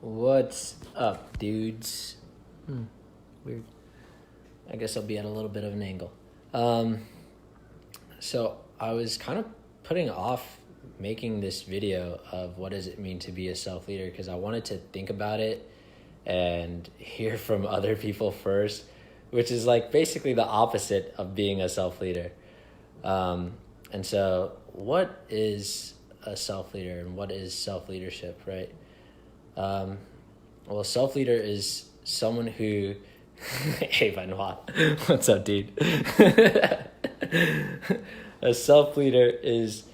What's up, dudes? Weird. I guess I'll be at a little bit of an angle. So I was kind of putting off making this video of what does it mean to be a self-leader because I wanted to think about it and hear from other people first, which is like basically the opposite of being a self-leader. And so what is a self-leader and what is self-leadership, right? Well, a self-leader is someone who... Hey, Benoit. What's up, dude? A self-leader is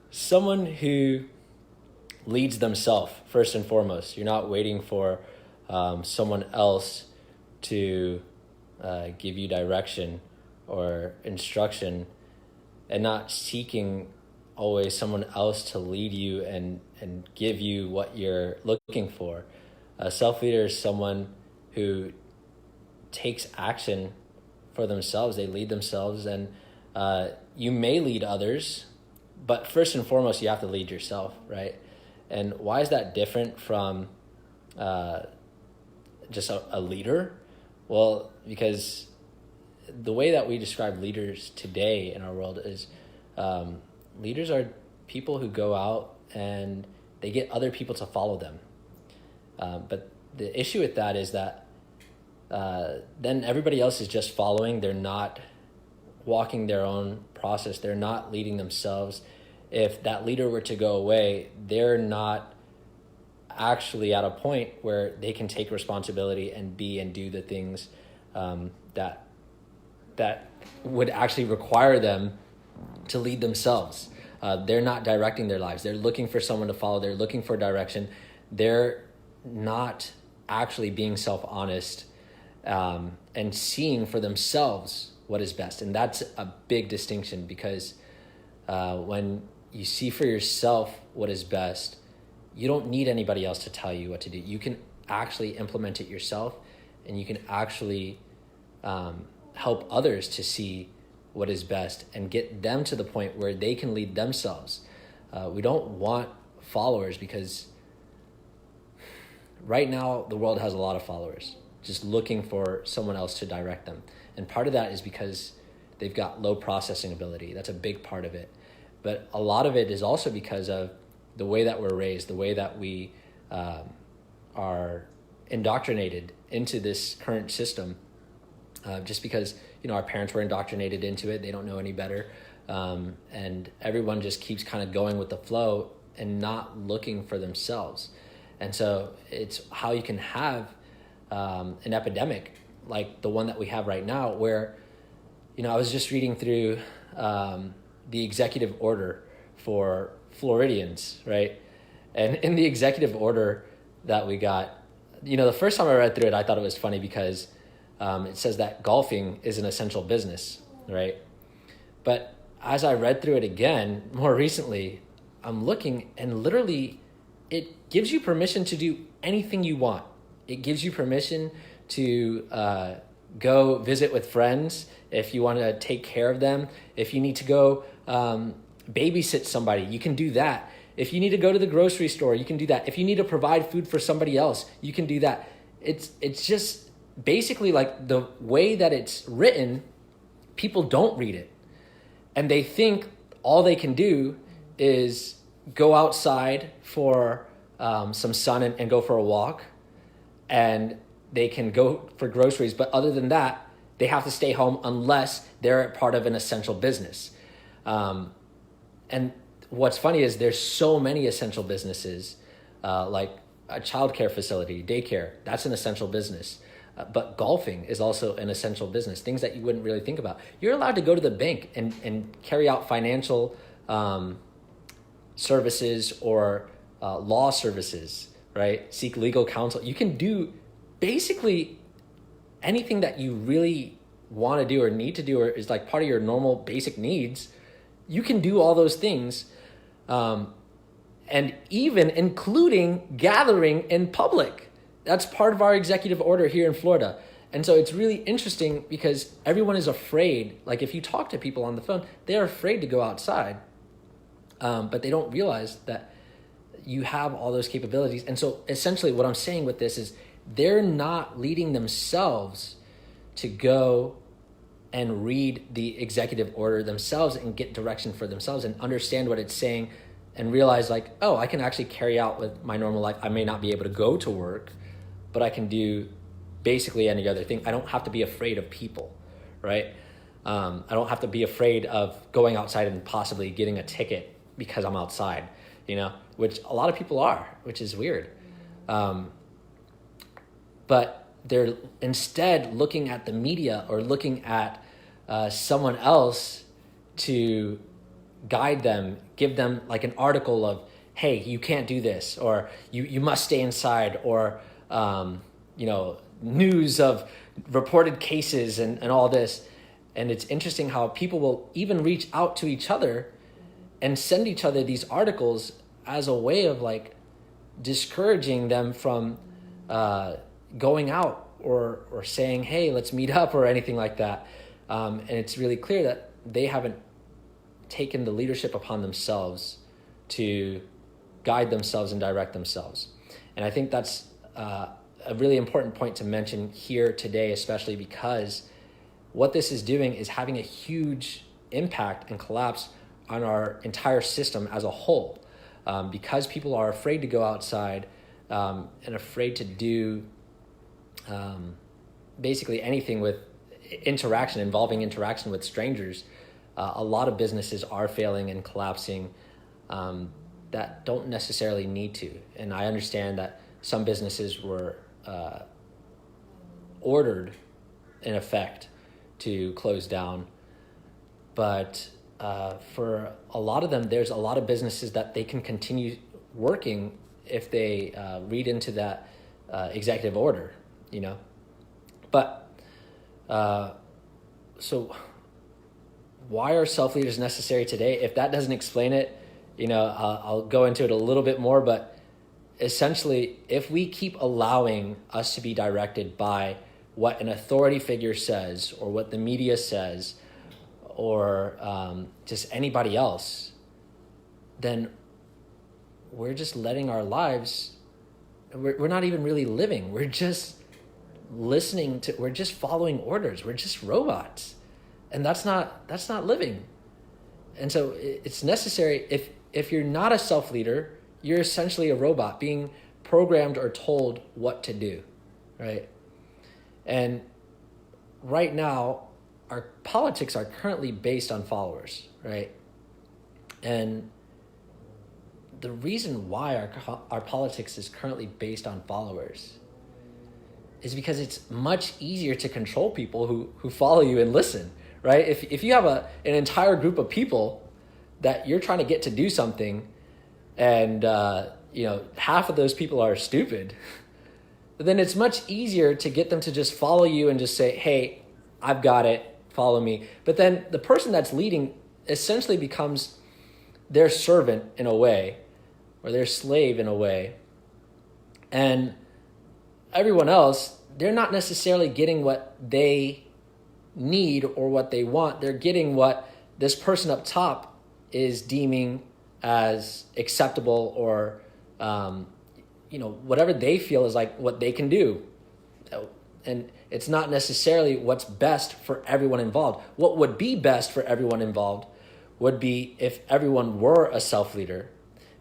someone who leads themselves, first and foremost. You're not waiting for someone else to give you direction or instruction and not seeking always someone else to lead you and give you what you're looking for. A self-leader is someone who takes action for themselves. They lead themselves, and you may lead others, but first and foremost, you have to lead yourself, right? And why is that different from just a leader? Well, because the way that we describe leaders today in our world is leaders are people who go out and they get other people to follow them. But the issue with that is that then everybody else is just following. They're not walking their own process. They're not leading themselves. If that leader were to go away, they're not actually at a point where they can take responsibility and be and do the things that would actually require them to lead themselves. They're not directing their lives. They're looking for someone to follow. They're looking for direction. They're not actually being self-honest and seeing for themselves what is best. And that's a big distinction because when you see for yourself what is best, you don't need anybody else to tell you what to do. You can actually implement it yourself, and you can actually help others to see what is best and get them to the point where they can lead themselves. We don't want followers because right now the world has a lot of followers just looking for someone else to direct them. And part of that is because they've got low processing ability. That's a big part of it. But a lot of it is also because of the way that we're raised, the way that we are indoctrinated into this current system. Just because, our parents were indoctrinated into it, they don't know any better. And everyone just keeps kind of going with the flow and not looking for themselves. And so it's how you can have an epidemic like the one that we have right now where, I was just reading through the executive order for Floridians, right? And in the executive order that we got, the first time I read through it, I thought it was funny because it says that golfing is an essential business, right? But as I read through it again, more recently, I'm looking and literally it gives you permission to do anything you want. It gives you permission to go visit with friends if you want to take care of them. If you need to go babysit somebody, you can do that. If you need to go to the grocery store, you can do that. If you need to provide food for somebody else, you can do that. It's just basically like the way that it's written, people don't read it. And they think all they can do is go outside for some sun and go for a walk. And they can go for groceries. But other than that, they have to stay home unless they're part of an essential business. And what's funny is there's so many essential businesses, like a childcare facility, daycare, that's an essential business. But golfing is also an essential business, things that you wouldn't really think about. You're allowed to go to the bank and carry out financial services or law services, right? Seek legal counsel. You can do basically anything that you really want to do or need to do or is like part of your normal basic needs. You can do all those things, and even including gathering in public. That's part of our executive order here in Florida. And so it's really interesting because everyone is afraid. Like if you talk to people on the phone, they are afraid to go outside, but they don't realize that you have all those capabilities. And so essentially what I'm saying with this is they're not leading themselves to go and read the executive order themselves and get direction for themselves and understand what it's saying and realize like, oh, I can actually carry out with my normal life. I may not be able to go to work, but I can do basically any other thing. I don't have to be afraid of people, right? I don't have to be afraid of going outside and possibly getting a ticket because I'm outside, which a lot of people are, which is weird. But they're instead looking at the media or looking at someone else to guide them, give them like an article of, hey, you can't do this, or you must stay inside, or, news of reported cases and all this. And it's interesting how people will even reach out to each other and send each other these articles as a way of like discouraging them from going out or saying, hey, let's meet up or anything like that. And it's really clear that they haven't taken the leadership upon themselves to guide themselves and direct themselves. And I think that's a really important point to mention here today, especially because what this is doing is having a huge impact and collapse on our entire system as a whole. Because people are afraid to go outside and afraid to do basically anything with involving interaction with strangers, a lot of businesses are failing and collapsing that don't necessarily need to. And I understand that some businesses were ordered, in effect, to close down. But for a lot of them, there's a lot of businesses that they can continue working if they read into that executive order, But so why are self-leaders necessary today? If that doesn't explain it, I'll go into it a little bit more. But essentially, if we keep allowing us to be directed by what an authority figure says or what the media says or just anybody else, then we're just letting our lives, we're not even really living. We're just we're just following orders. We're just robots. And that's not living. And so it's necessary, if you're not a self-leader, you're essentially a robot being programmed or told what to do, right? And right now, our politics are currently based on followers, right? And the reason why our politics is currently based on followers is because it's much easier to control people who follow you and listen, right? If you have an entire group of people that you're trying to get to do something and half of those people are stupid, then it's much easier to get them to just follow you and just say, hey, I've got it, follow me. But then the person that's leading essentially becomes their servant in a way, or their slave in a way. And everyone else, they're not necessarily getting what they need or what they want. They're getting what this person up top is deeming as acceptable or whatever they feel is like what they can do. And it's not necessarily what's best for everyone involved. What would be best for everyone involved would be if everyone were a self-leader,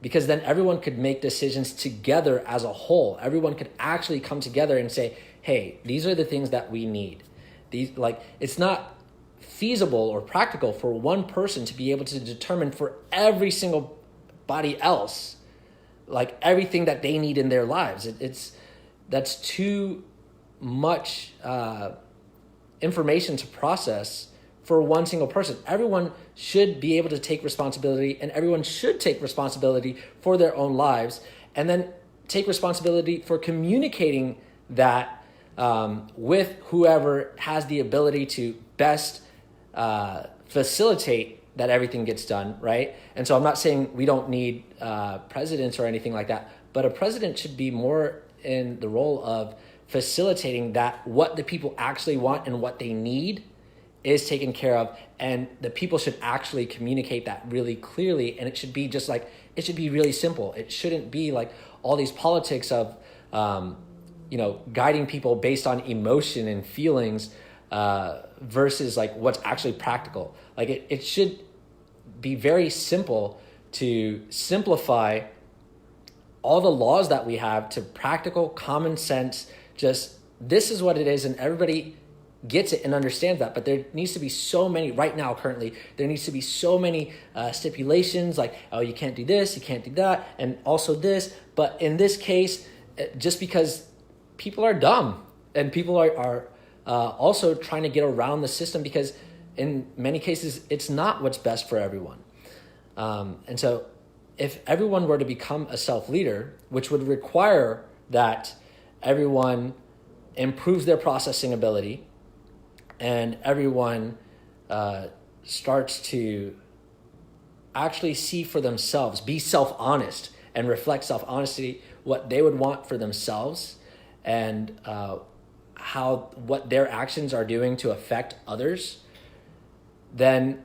because then everyone could make decisions together as a whole. Everyone could actually come together and say, hey, these are the things that we need. It's not feasible or practical for one person to be able to determine for every single body else, like everything that they need in their lives. That's too much information to process for one single person. Everyone should be able to take responsibility, and everyone should take responsibility for their own lives, and then take responsibility for communicating that with whoever has the ability to best facilitate that everything gets done, right? And so I'm not saying we don't need presidents or anything like that, but a president should be more in the role of facilitating that what the people actually want and what they need is taken care of, and the people should actually communicate that really clearly. And it should be just like, it should be really simple. It shouldn't be like all these politics of guiding people based on emotion and feelings versus like what's actually practical. Like it should be very simple to simplify all the laws that we have to practical, common sense, just this is what it is, and everybody gets it and understands that. But there needs to be so many, right now currently, there needs to be so many stipulations like, oh, you can't do this, you can't do that, and also this. But in this case, just because people are dumb and people are also trying to get around the system, because in many cases, it's not what's best for everyone. And so if everyone were to become a self-leader, which would require that everyone improves their processing ability and everyone starts to actually see for themselves, be self-honest and reflect self-honesty, what they would want for themselves and how what their actions are doing to affect others, then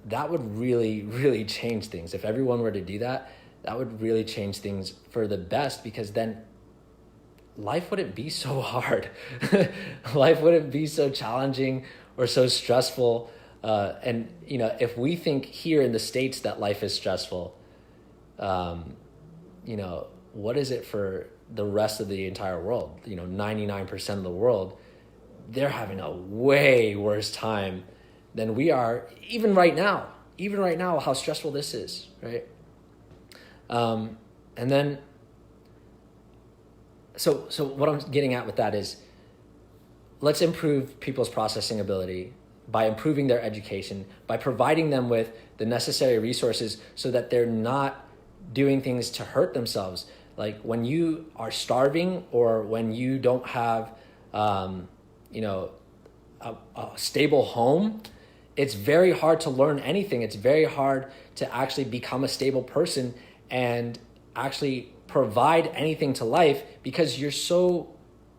that would really, really change things. If everyone were to do that, that would really change things for the best, because then life wouldn't be so hard. Life wouldn't be so challenging or so stressful. And, if we think here in the States that life is stressful, what is it for the rest of the entire world? 99% of the world, they're having a way worse time than we are, even right now, how stressful this is, right? And then, so what I'm getting at with that is, let's improve people's processing ability by improving their education, by providing them with the necessary resources so that they're not doing things to hurt themselves. Like when you are starving or when you don't have, a stable home, it's very hard to learn anything. It's very hard to actually become a stable person and actually provide anything to life, because you're so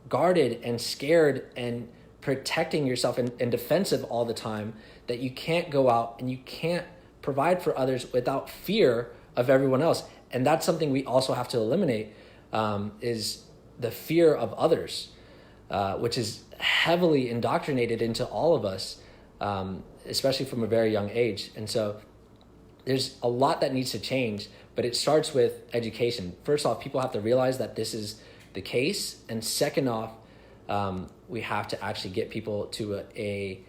guarded and scared and protecting yourself and defensive all the time that you can't go out and you can't provide for others without fear of everyone else. And that's something we also have to eliminate, is the fear of others, which is heavily indoctrinated into all of us, especially from a very young age. And so there's a lot that needs to change, but it starts with education. First off, people have to realize that this is the case. And second off, we have to actually get people to a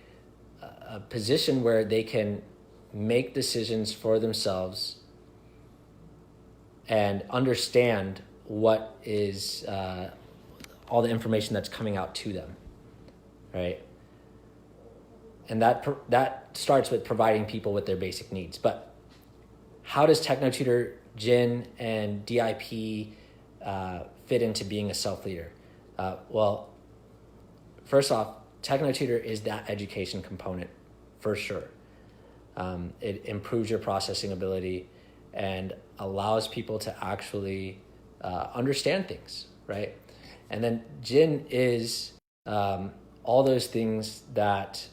position where they can make decisions for themselves and understand what is all the information that's coming out to them, right? And that starts with providing people with their basic needs. But how does TechnoTutor, Jin, and DIP fit into being a self-leader? Well, first off, TechnoTutor is that education component for sure. It improves your processing ability and allows people to actually understand things, right? And then Jin is all those things that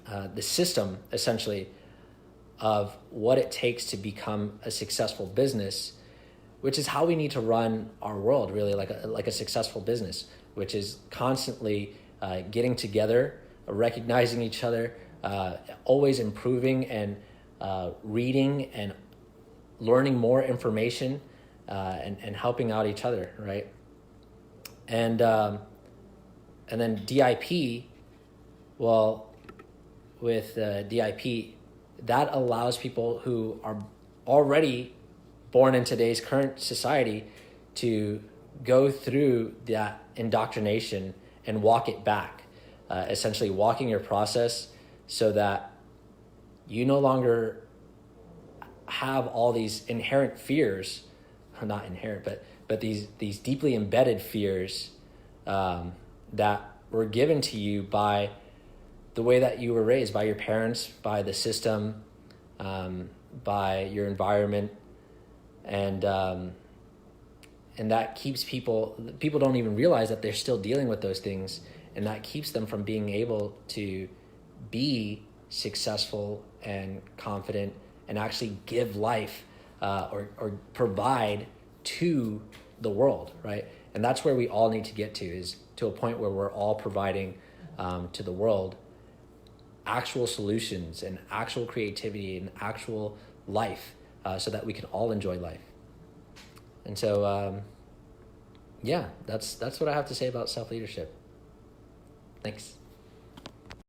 the system, essentially, of what it takes to become a successful business, which is how we need to run our world, really, like a successful business, which is constantly getting together, recognizing each other, always improving and reading and learning more information, and helping out each other, right? And then DIP, well, with DIP, that allows people who are already born in today's current society to go through that indoctrination and walk it back, essentially walking your process so that you no longer have all these inherent fears, not inherent, but these deeply embedded fears that were given to you by the way that you were raised, by your parents, by the system, by your environment, and that keeps people don't even realize that they're still dealing with those things, and that keeps them from being able to be successful and confident and actually give life or provide to the world, right? And that's where we all need to get to, is to a point where we're all providing to the world actual solutions and actual creativity and actual life, so that we can all enjoy life. And so, yeah, that's what I have to say about self-leadership. Thanks.